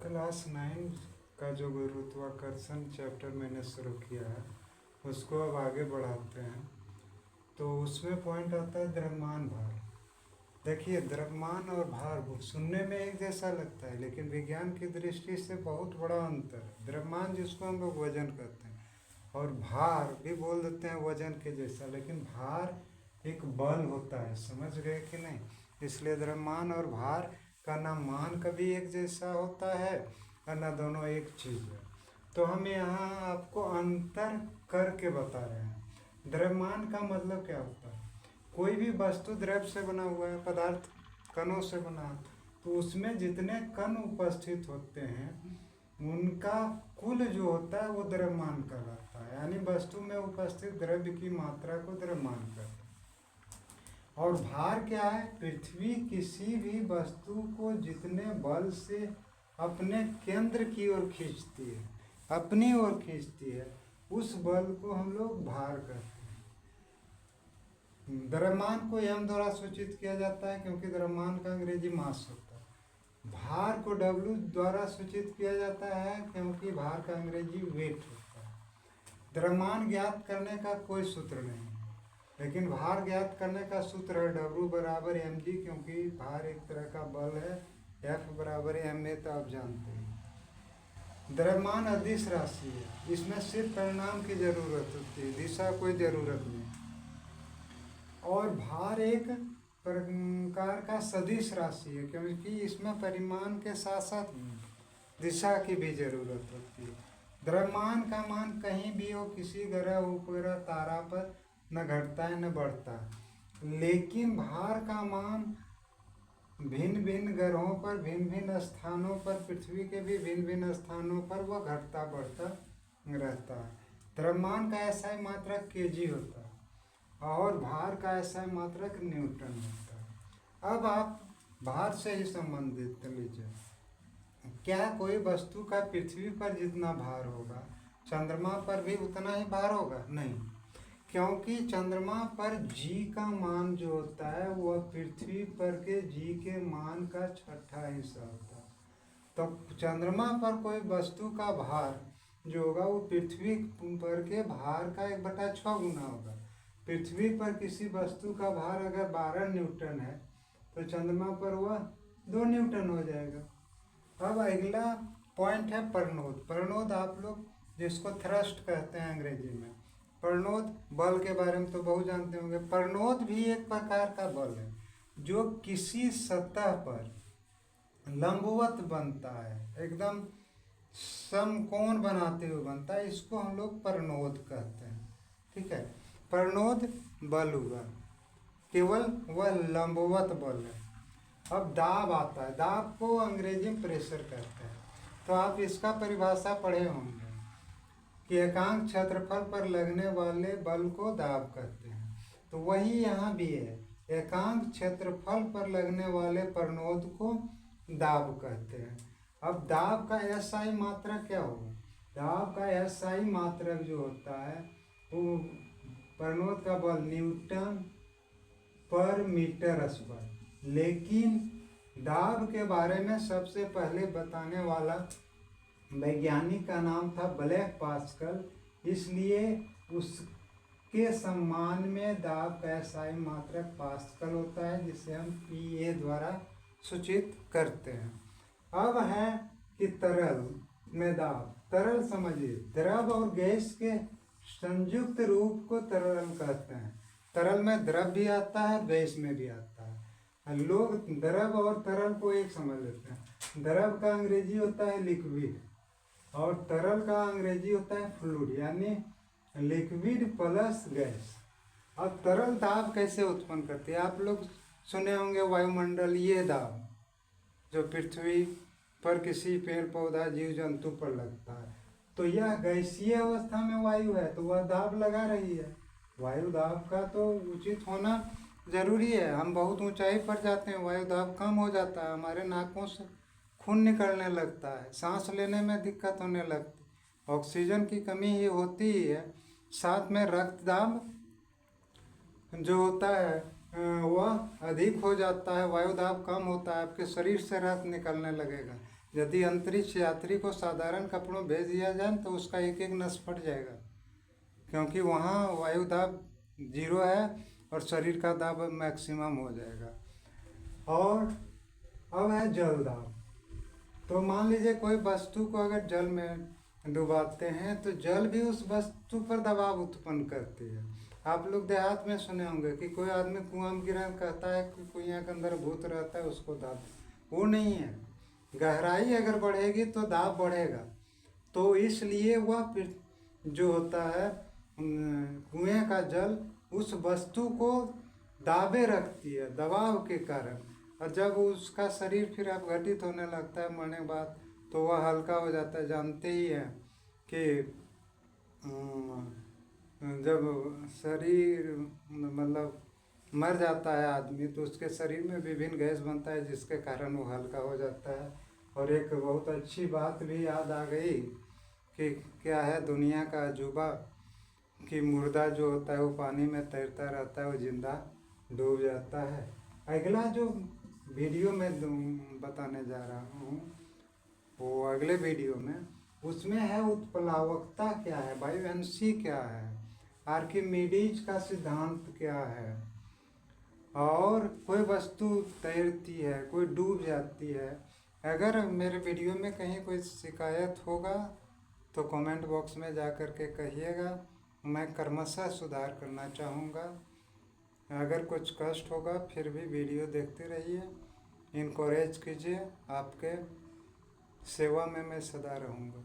Class 9 का जो गुरुत्वाकर्षण चैप्टर मैंने शुरू किया है उसको अब आगे बढ़ाते हैं। तो उसमें पॉइंट आता है द्रव्यमान भार। देखिए, द्रव्यमान और भार सुनने में एक जैसा लगता है, लेकिन विज्ञान की दृष्टि से बहुत बड़ा अंतर है। द्रव्यमान जिसको हम लोग वजन कहते हैं, और भार भी बोल देते हैं वजन के जैसा, लेकिन भार एक बल होता है। समझ गए कि नहीं? इसलिए द्रव्यमान और भार का ना मान कभी एक जैसा होता है और ना दोनों एक चीज़ है। तो हम यहाँ आपको अंतर करके बता रहे हैं। द्रव्यमान का मतलब क्या होता है? कोई भी वस्तु द्रव्य से बना हुआ है, पदार्थ कणों से बना है, तो उसमें जितने कण उपस्थित होते हैं उनका कुल जो होता है वो द्रव्यमान कहलाता है। यानी वस्तु में उपस्थित द्रव्य की मात्रा को द्रव्यमान कहते हैं। और भार क्या है? पृथ्वी किसी भी वस्तु को जितने बल से अपने केंद्र की ओर खींचती है, अपनी ओर खींचती है, उस बल को हम लोग भार कहते हैं। द्रव्यमान को m द्वारा सूचित किया जाता है क्योंकि द्रव्यमान का अंग्रेजी मास होता है। भार को w द्वारा सूचित किया जाता है क्योंकि भार का अंग्रेजी वेट होता है। द्रव्यमान ज्ञात करने का कोई सूत्र नहीं, लेकिन भार ज्ञात करने का सूत्र है W बराबर mg, क्योंकि भार एक तरह का बल है। F बराबर ma तो आप जानते हैं। द्रव्यमान अदिश राशि है, इसमें सिर्फ परिणाम की जरूरत होती है, दिशा कोई जरूरत नहीं। और भार एक प्रकार का सदिश राशि है क्योंकि इसमें परिमाण के साथ साथ दिशा की भी जरूरत होती है। द्रव्यमान का मान कहीं भी हो, किसी ग्रह उपग्रह तारा पर न घटता है न बढ़ता है, लेकिन भार का मान भिन्न भिन्न ग्रहों पर, भिन्न भिन्न स्थानों पर, पृथ्वी के भी भिन्न भिन्न स्थानों पर वह घटता बढ़ता रहता है। द्रव्यमान का ऐसा मात्रक केजी होता है और भार का ऐसा मात्रक न्यूटन होता है। अब आप भार से ही संबंधित लीजिए। क्या कोई वस्तु का पृथ्वी पर जितना भार होगा चंद्रमा पर भी उतना ही भार होगा? नहीं, क्योंकि चंद्रमा पर g का मान जो होता है वह पृथ्वी पर के g के मान का 6वां हिस्सा होता है। तो चंद्रमा पर कोई वस्तु का भार जो होगा वो पृथ्वी पर के भार का 1/6 गुना होगा। पृथ्वी पर किसी वस्तु का भार अगर 12 न्यूटन है तो चंद्रमा पर वह 2 न्यूटन हो जाएगा। अब अगला पॉइंट है प्रणोद। प्रणोद आप लोग जिसको थ्रस्ट कहते हैं अंग्रेजी में, प्रणोद बल के बारे में तो बहुत जानते होंगे। प्रणोद भी एक प्रकार का बल है जो किसी सतह पर लंबवत बनता है, एकदम समकोण बनाते हुए बनता है, इसको हम लोग प्रणोद कहते हैं। ठीक है, प्रणोद बल हुआ, केवल वह लंबवत बल है। अब दाब आता है, दाब को अंग्रेजी में प्रेशर कहते हैं। तो आप इसका परिभाषा पढ़े होंगे कि एकांक क्षेत्रफल पर लगने वाले बल को दाब कहते हैं। तो वही यहाँ भी है, एकांक क्षेत्रफल पर लगने वाले प्रणोद को दाब कहते हैं। अब दाब का एसआई मात्रक क्या होगा? दाब का एसआई मात्रक जो होता है वो प्रणोद का बल न्यूटन पर मीटर स्क्वायर। लेकिन दाब के बारे में सबसे पहले बताने वाला वैज्ञानिक का नाम था ब्लैक पास्कल, इसलिए उसके सम्मान में दाब का एसआई मात्रक पास्कल होता है, जिसे हम पीए द्वारा सूचित करते हैं। अब है कि तरल में दाब। तरल समझिए, द्रव और गैस के संयुक्त रूप को तरल कहते हैं। तरल में द्रव भी आता है, गैस में भी आता है। लोग द्रव और तरल को एक समझ लेते हैं। द्रव का अंग्रेजी होता है लिक्विड और तरल का अंग्रेजी होता है फ्लूइड, यानी लिक्विड प्लस गैस। अब तरल दाब कैसे उत्पन्न करती है? आप लोग सुने होंगे वायुमंडल, ये दाब जो पृथ्वी पर किसी पेड़ पौधा जीव जंतु पर लगता है, तो यह गैसीय अवस्था में वायु है तो वह दाब लगा रही है। वायु दाब का तो उचित होना जरूरी है। हम बहुत ऊंचाई पर जाते हैं, वायु दाब कम हो जाता है, हमारे नाकों से खून निकलने लगता है, सांस लेने में दिक्कत होने लगती है, ऑक्सीजन की कमी ही होती ही है। साथ में रक्त दाब जो होता है वह अधिक हो जाता है, वायु दाब कम होता है, आपके शरीर से रक्त निकलने लगेगा। यदि अंतरिक्ष यात्री को साधारण कपड़ों भेज दिया जाए तो उसका एक एक नस फट जाएगा, क्योंकि वहाँ वायु दाब 0 है और शरीर का दाब मैक्सिमम हो जाएगा। और अब है जल दाब। तो मान लीजिए कोई वस्तु को अगर जल में डुबाते हैं तो जल भी उस वस्तु पर दबाव उत्पन्न करती है। आप लोग देहात में सुने होंगे कि कोई आदमी कुआं में गिरा कहता है कि कुआं के अंदर भूत रहता है, उसको दाब। वो नहीं है, गहराई अगर बढ़ेगी तो दाब बढ़ेगा। तो इसलिए वह जो होता है कुएं का जल उस वस्तु को दाबे रखती है दबाव के कारण, और जब उसका शरीर फिर अपघटित होने लगता है मरने के बाद तो वह हल्का हो जाता है। जानते ही हैं कि जब शरीर मतलब मर जाता है आदमी तो उसके शरीर में विभिन्न गैस बनता है जिसके कारण वो हल्का हो जाता है। और एक बहुत अच्छी बात भी याद आ गई कि क्या है, दुनिया का अजूबा कि मुर्दा जो होता है वो पानी में तैरता रहता है, वो जिंदा डूब जाता है। अगला जो वीडियो में बताने जा रहा हूँ वो अगले वीडियो में, उसमें है उत्प्लावकता क्या है, बायोएनर्जी क्या है, आर्किमिडीज का सिद्धांत क्या है, और कोई वस्तु तैरती है कोई डूब जाती है। अगर मेरे वीडियो में कहीं कोई शिकायत होगा तो कमेंट बॉक्स में जा कर के कहिएगा, मैं क्रमशः सुधार करना चाहूँगा। अगर कुछ कष्ट होगा फिर भी वीडियो देखते रहिए, इनकरेज कीजिए, आपके सेवा में मैं सदा रहूँगा।